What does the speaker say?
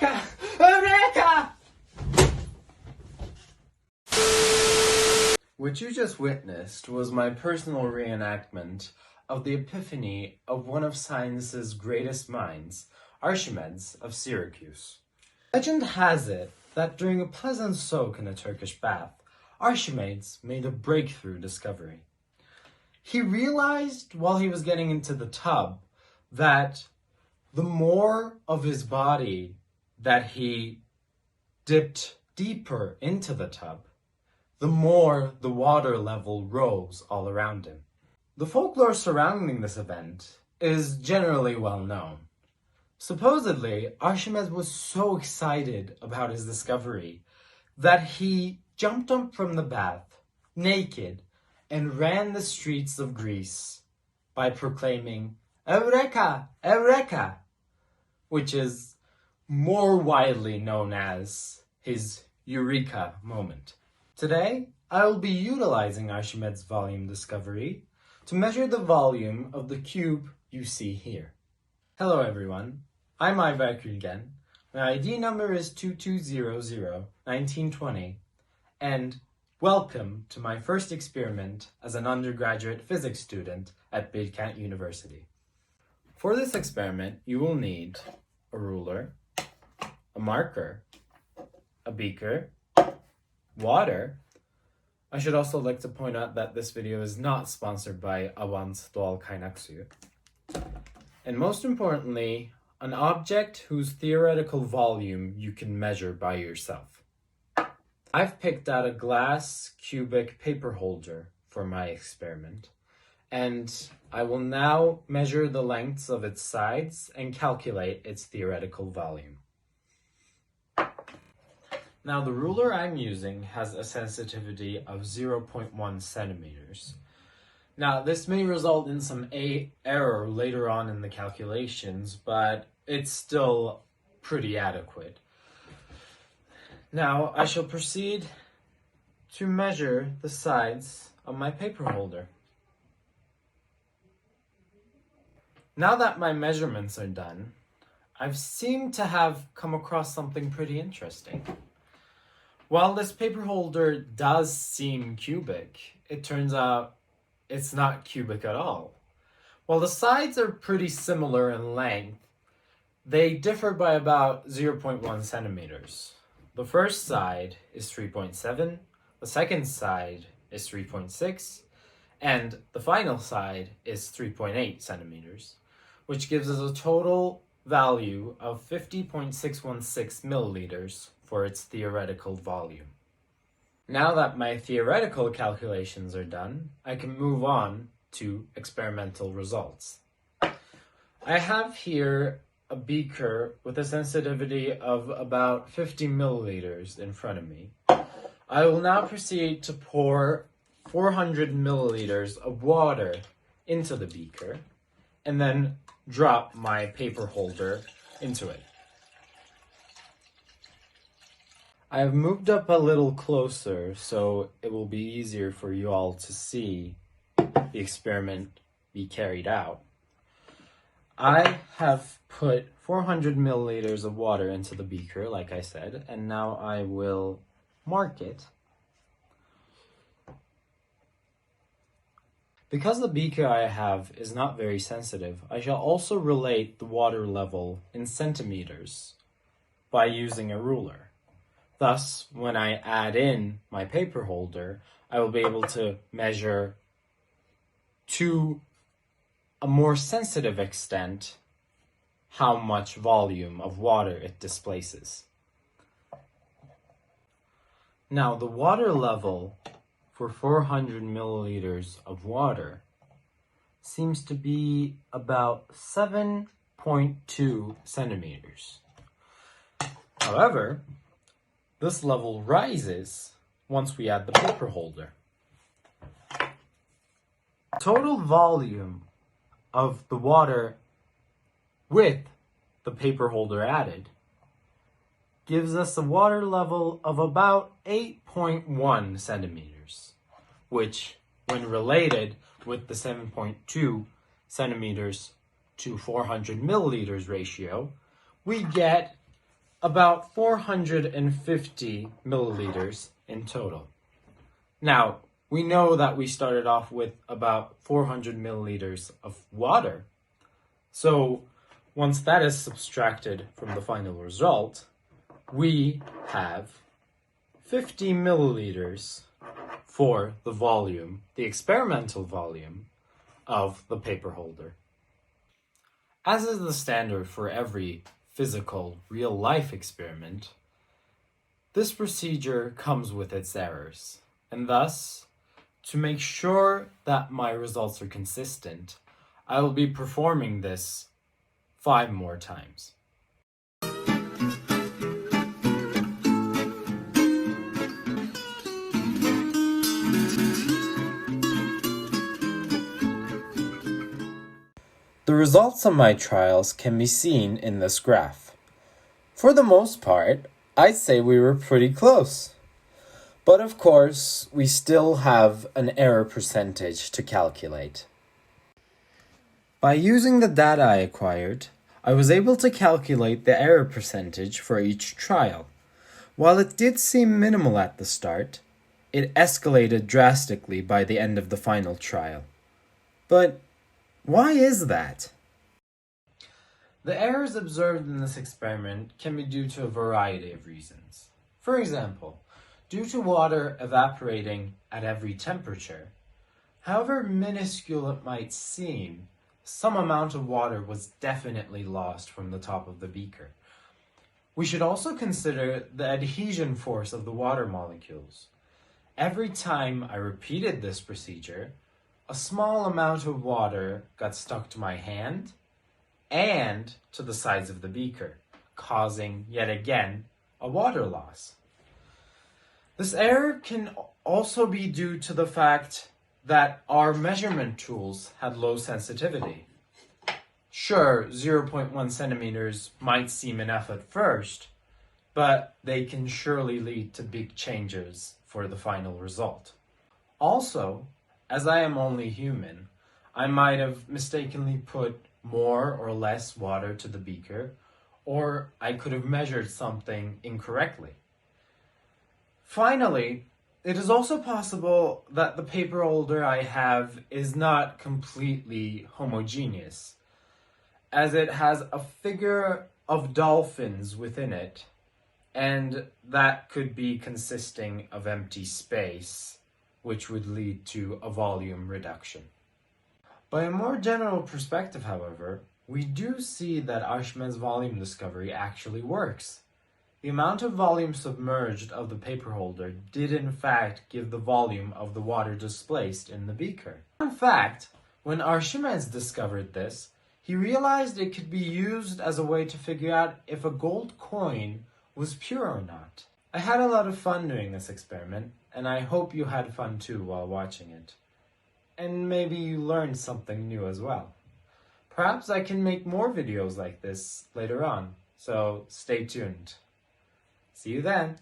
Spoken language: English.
Eureka! Eureka! What you just witnessed was my personal reenactment of the epiphany of one of science's greatest minds, Archimedes of Syracuse. Legend has it that during a pleasant soak in a Turkish bath, Archimedes made a breakthrough discovery. He realized while he was getting into the tub that the more of his body that he dipped deeper into the tub, the more the water level rose all around him. The folklore surrounding this event is generally well known. Supposedly, Archimedes was so excited about his discovery that he jumped up from the bath, naked, and ran the streets of Greece by proclaiming, "Eureka! Eureka!" which is more widely known as his Eureka moment. Today, I will be utilizing Archimedes' volume discovery to measure the volume of the cube you see here. Hello everyone, I'm Ayberk Ülgen. My ID number is 22001920, and welcome to my first experiment as an undergraduate physics student at Bilkent University. For this experiment, you will need a ruler, a marker, a beaker, water. I should also like to point out that this video is not sponsored by Avans Doğal Kaynak Suyu. And most importantly, an object whose theoretical volume you can measure by yourself. I've picked out a glass cubic paper holder for my experiment, and I will now measure the lengths of its sides and calculate its theoretical volume. Now, the ruler I'm using has a sensitivity of 0.1 centimeters. Now, this may result in some error later on in the calculations, but it's still pretty adequate. Now, I shall proceed to measure the sides of my paper holder. Now that my measurements are done, I've seemed to have come across something pretty interesting. While this paper holder does seem cubic, it turns out it's not cubic at all. While the sides are pretty similar in length, they differ by about 0.1 centimeters. The first side is 3.7, the second side is 3.6, and the final side is 3.8 centimeters, which gives us a total value of 50.616 milliliters for its theoretical volume. Now that my theoretical calculations are done, I can move on to experimental results. I have here a beaker with a sensitivity of about 50 milliliters in front of me. I will now proceed to pour 400 milliliters of water into the beaker and then drop my paper holder into it. I have moved up a little closer so it will be easier for you all to see the experiment be carried out. I have put 400 milliliters of water into the beaker, like I said, and now I will mark it. Because the beaker I have is not very sensitive, I shall also relate the water level in centimeters by using a ruler. Thus, when I add in my paper holder, I will be able to measure to a more sensitive extent how much volume of water it displaces. Now, the water level for 400 milliliters of water seems to be about 7.2 centimeters. However, this level rises once we add the paper holder. Total volume of the water with the paper holder added gives us a water level of about 8.1 centimeters, which, when related with the 7.2 centimeters to 400 milliliters ratio, we get about 450 milliliters in total. Now, we know that we started off with about 400 milliliters of water. So once that is subtracted from the final result, we have 50 milliliters for the volume, the experimental volume of the paper holder. As is the standard for every physical, real-life experiment, this procedure comes with its errors, and thus, to make sure that my results are consistent, I will be performing this 5 more times. The results of my trials can be seen in this graph. For the most part, I'd say we were pretty close. But of course, we still have an error percentage to calculate. By using the data I acquired, I was able to calculate the error percentage for each trial. While it did seem minimal at the start, it escalated drastically by the end of the final trial. But why is that? The errors observed in this experiment can be due to a variety of reasons. For example, due to water evaporating at every temperature, however minuscule it might seem, some amount of water was definitely lost from the top of the beaker. We should also consider the adhesion force of the water molecules. Every time I repeated this procedure, a small amount of water got stuck to my hand and to the sides of the beaker, causing, yet again, a water loss. This error can also be due to the fact that our measurement tools had low sensitivity. Sure, 0.1 centimeters might seem enough at first, but they can surely lead to big changes for the final result. Also, as I am only human, I might have mistakenly put more or less water to the beaker, or I could have measured something incorrectly. Finally, it is also possible that the paper holder I have is not completely homogeneous, as it has a figure of dolphins within it, and that could be consisting of empty space, which would lead to a volume reduction. By a more general perspective, however, we do see that Archimed's volume discovery actually works. The amount of volume submerged of the paper holder did in fact give the volume of the water displaced in the beaker. In fact, when Archimedes discovered this, he realized it could be used as a way to figure out if a gold coin was pure or not. I had a lot of fun doing this experiment, and I hope you had fun too while watching it. And maybe you learned something new as well. Perhaps I can make more videos like this later on, so stay tuned. See you then!